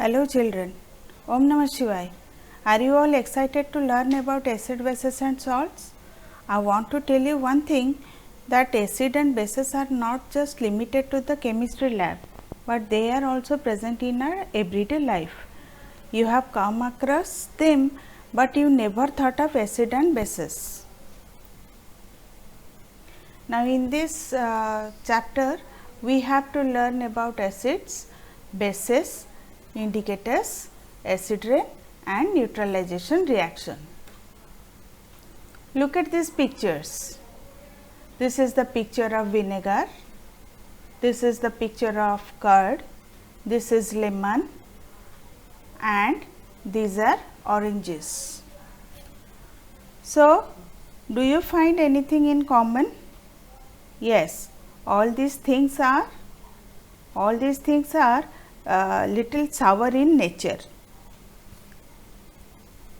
Hello children, Om Namah Shivaya. Are you all excited to learn about acid, bases and salts? I want to tell you one thing, that acid and bases are not just limited to the chemistry lab, but they are also present in our everyday life. You have come across them, but you never thought of acid and bases. Now in this chapter, we have to learn about acids, bases, indicators, acid rain and neutralization reaction. Look at these pictures. This is the picture of vinegar, this is the picture of curd, this is lemon and these are oranges. So, do you find anything in common? Yes, all these things are little sour in nature.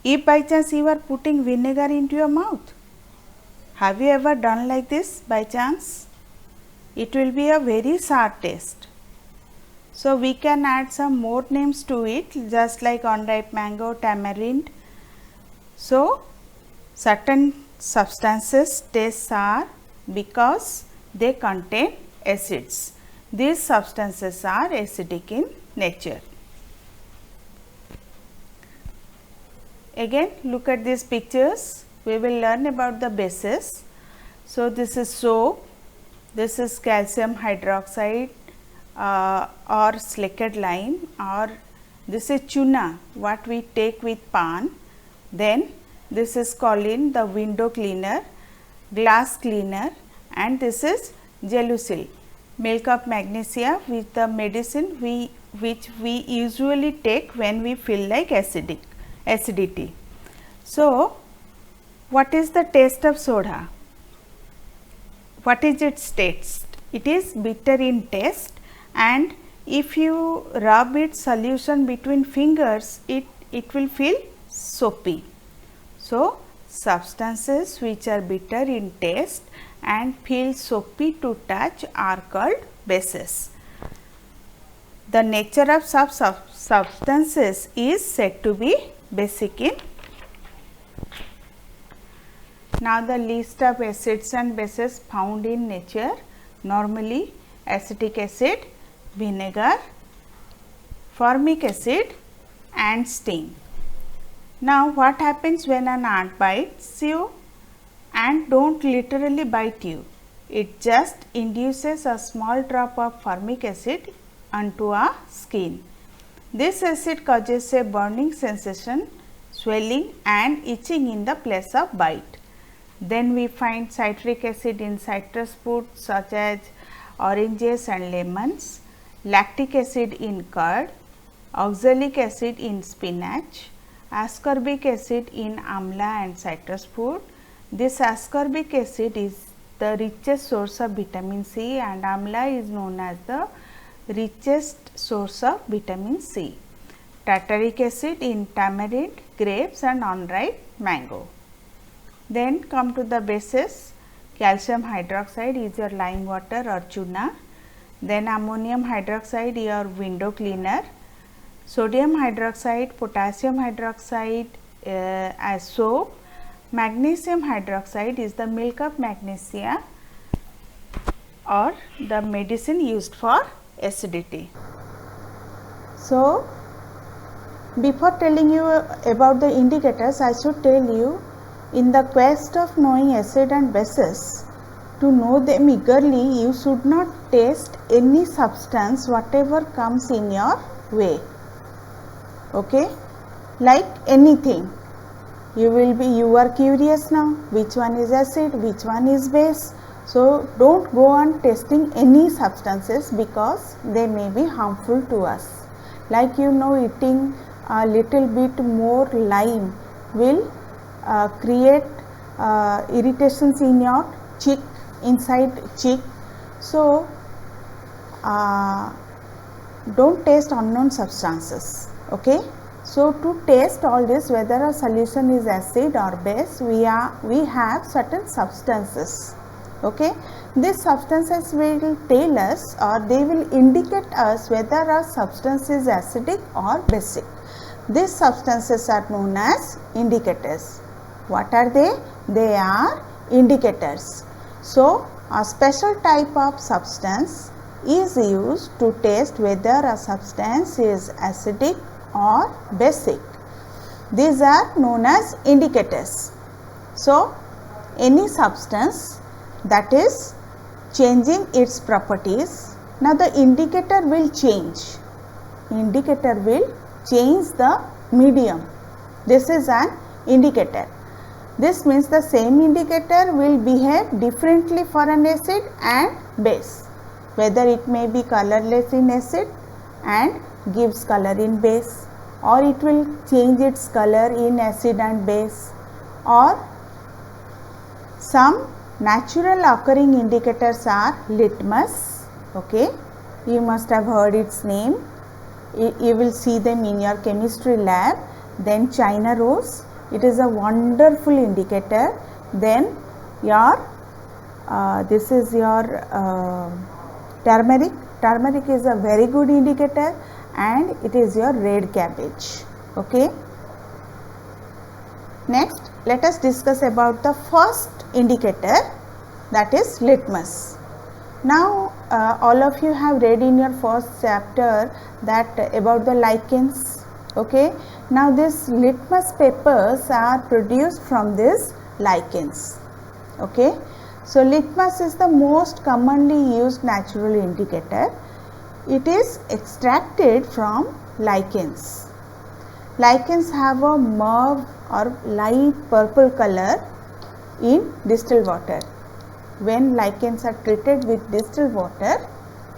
If by chance you are putting vinegar into your mouth, have you ever done like this by chance? It will be a very sour taste. So, we can add some more names to it, just like unripe mango, tamarind. So, certain substances taste sour because they contain acids. These substances are acidic in nature. Again, look at these pictures. We will learn about the bases. So, this is soap, this is calcium hydroxide or slaked lime, or this is tuna, what we take with pan. Then this is choline, the window cleaner, glass cleaner, and this is Gelusil, milk of magnesia, with the medicine which we usually take when we feel like acidity. So, what is the taste of soda? What is its taste? It is bitter in taste, and if you rub its solution between fingers, it will feel soapy. So, substances which are bitter in taste and feel soapy to touch are called bases. The nature of substances is said to be basic in. Now, the list of acids and bases found in nature: normally acetic acid, vinegar, formic acid and sting. Now, what happens when an ant bites you and don't literally bite you? It just induces a small drop of formic acid onto our skin. This acid causes a burning sensation, swelling and itching in the place of bite. Then we find citric acid in citrus fruits such as oranges and lemons, lactic acid in curd, oxalic acid in spinach, ascorbic acid in amla and citrus fruit. This ascorbic acid is the richest source of vitamin C, and amla is known as the richest source of vitamin C. Tartaric acid in tamarind, grapes and unripe mango. Then come to the bases. Calcium hydroxide is your lime water or tuna. Then ammonium hydroxide, your window cleaner. Sodium hydroxide, potassium hydroxide as soap. Magnesium hydroxide is the milk of magnesia or the medicine used for acidity. So, before telling you about the indicators, I should tell you, in the quest of knowing acid and bases, to know them eagerly, you should not taste any substance whatever comes in your way. Okay? Like anything. You are curious now, which one is acid, which one is base. So, don't go on tasting any substances because they may be harmful to us. Like eating a little bit more lime will create irritations in your cheek, inside cheek. So, don't taste unknown substances. Okay. So, to taste all this, whether a solution is acid or base, we have certain substances Okay, these substances will tell us, or they will indicate us whether a substance is acidic or basic. These substances are known as indicators. What are they? They are indicators. So, a special type of substance is used to test whether a substance is acidic or basic. These are known as indicators. So, any substance that is changing its properties, now the indicator will change. Indicator will change the medium. This is an indicator. This means the same indicator will behave differently for an acid and base, whether it may be colorless in acid and gives color in base, or it will change its color in acid and base, or some natural occurring indicators are litmus. Okay, you must have heard its name. You will see them in your chemistry lab. Then China rose, it is a wonderful indicator. Then your this is your turmeric. Turmeric is a very good indicator, and it is your red cabbage. Okay. Next, let us discuss about the first indicator, that is litmus. Now, all of you have read in your first chapter that about the lichens. Okay. Now, these litmus papers are produced from these lichens. Okay. So, litmus is the most commonly used natural indicator. It is extracted from lichens. Lichens have a mauve or light purple color in distilled water. When lichens are treated with distilled water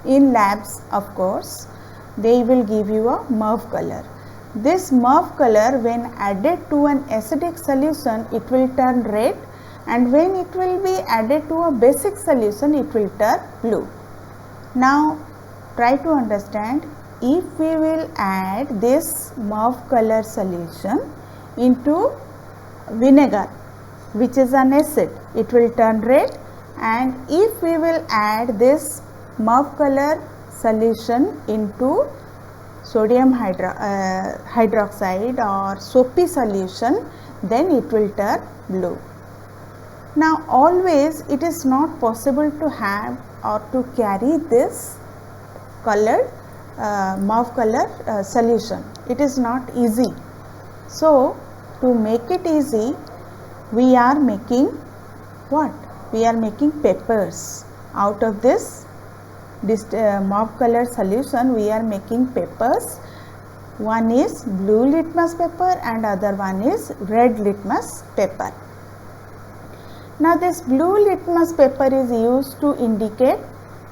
in labs, of course, they will give you a mauve color. This mauve color, when added to an acidic solution, it will turn red, and when it will be added to a basic solution, it will turn blue. Now, try to understand, if we will add this mauve color solution into vinegar, which is an acid, it will turn red, and if we will add this mauve color solution into sodium hydroxide or soapy solution, then it will turn blue. Now, always it is not possible to have or to carry this colored mauve color solution. It is not easy. So, to make it easy, we are making what? We are making papers. Out of this mauve color solution, we are making papers. One is blue litmus paper and other one is red litmus paper. Now, this blue litmus paper is used to indicate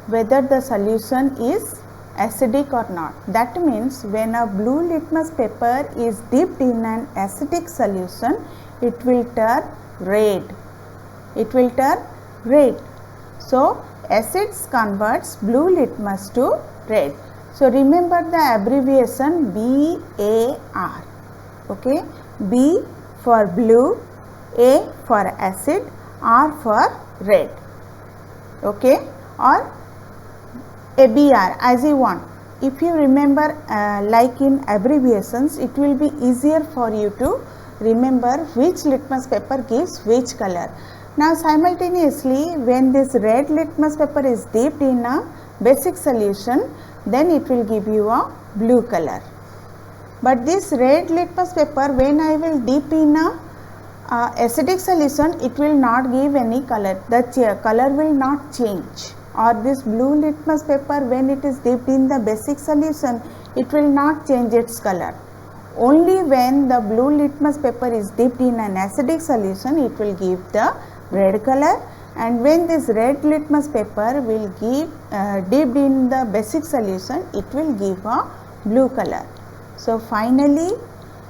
whether the solution is acidic or not. That means, when a blue litmus paper is dipped in an acidic solution, it will turn red. It will turn red. So, acids converts blue litmus to red. So, remember the abbreviation BAR. Okay, B for blue, A for acid, R for red. Okay, or ABR, as you want. If you remember like in abbreviations, it will be easier for you to remember which litmus paper gives which color. Now, simultaneously, when this red litmus paper is dipped in a basic solution, then it will give you a blue color. But this red litmus paper, when I will dip in a acidic solution, it will not give any color. The color will not change. Or this blue litmus paper, when it is dipped in the basic solution, it will not change its color. Only when the blue litmus paper is dipped in an acidic solution, it will give the red color, and when this red litmus paper will give dipped in the basic solution, it will give a blue color. So, finally,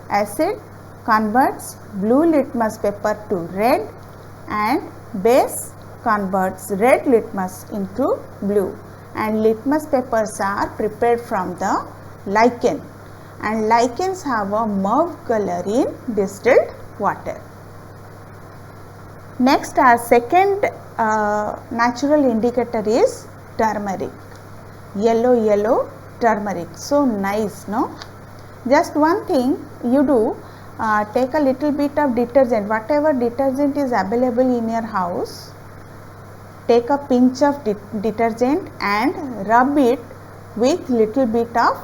acid converts blue litmus paper to red, and base converts red litmus into blue, and litmus papers are prepared from the lichen, and lichens have a mauve color in distilled water. Next, our second natural indicator is turmeric, yellow turmeric. So nice, no? Just one thing you do, take a little bit of detergent, whatever detergent is available in your house, take a pinch of detergent and rub it with little bit of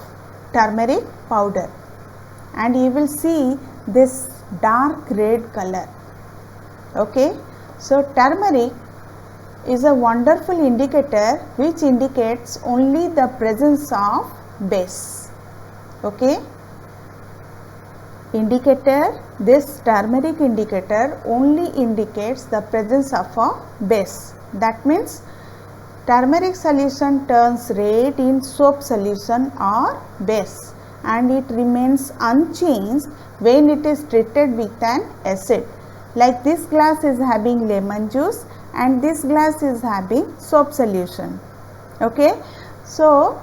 turmeric powder, and you will see this dark red color. Okay, so turmeric is a wonderful indicator which indicates only the presence of base. Okay, indicator, this turmeric indicator only indicates the presence of a base. That means turmeric solution turns red in soap solution or base, and it remains unchanged when it is treated with an acid. Like this glass is having lemon juice and this glass is having soap solution. Okay, so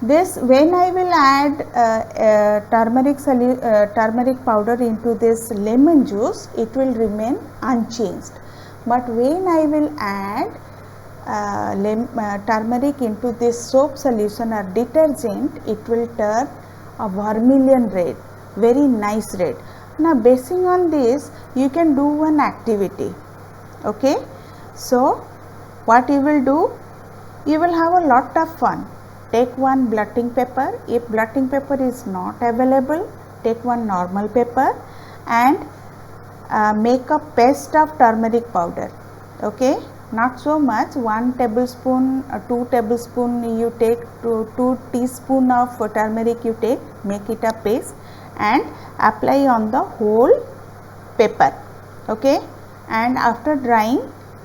this, when I will add turmeric powder into this lemon juice, it will remain unchanged. But when I will add turmeric into this soap solution or detergent, it will turn a vermilion red, very nice red. Now basing on this, you can do one activity. Okay, so what you will do, you will have a lot of fun. Take one blotting paper, if blotting paper is not available, take one normal paper and make a paste of turmeric powder. Okay, not so much, 1 tablespoon, 2 tablespoon you take, 2 teaspoon of turmeric you take, make it a paste and apply on the whole paper. Okay, and after drying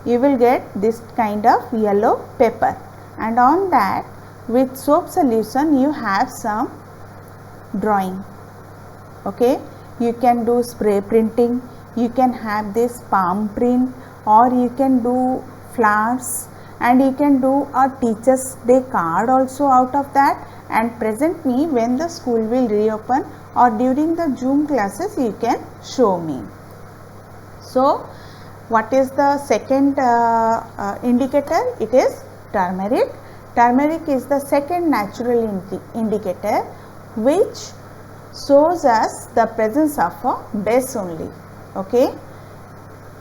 you will get this kind of yellow paper, and on that with soap solution you have some drawing. Okay, you can do spray printing, you can have this palm print, or you can do flowers, and you can do a teachers day card also out of that, and present me when the school will reopen, or during the Zoom classes you can show me. So what is the second indicator? It is turmeric. Turmeric is the second natural indicator which shows us the presence of a base only. Okay,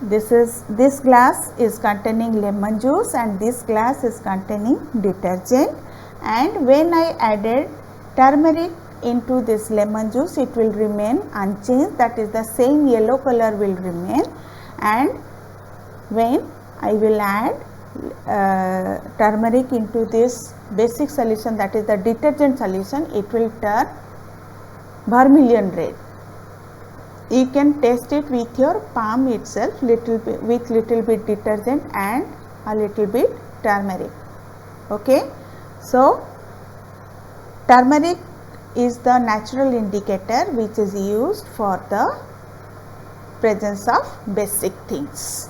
this glass is containing lemon juice and this glass is containing detergent, and when I added turmeric into this lemon juice, it will remain unchanged, that is the same yellow color will remain, and when I will add turmeric into this basic solution, that is the detergent solution, it will turn vermilion red. You can test it with your palm itself, with little bit detergent and a little bit turmeric. Okay, so turmeric is the natural indicator which is used for the presence of basic things.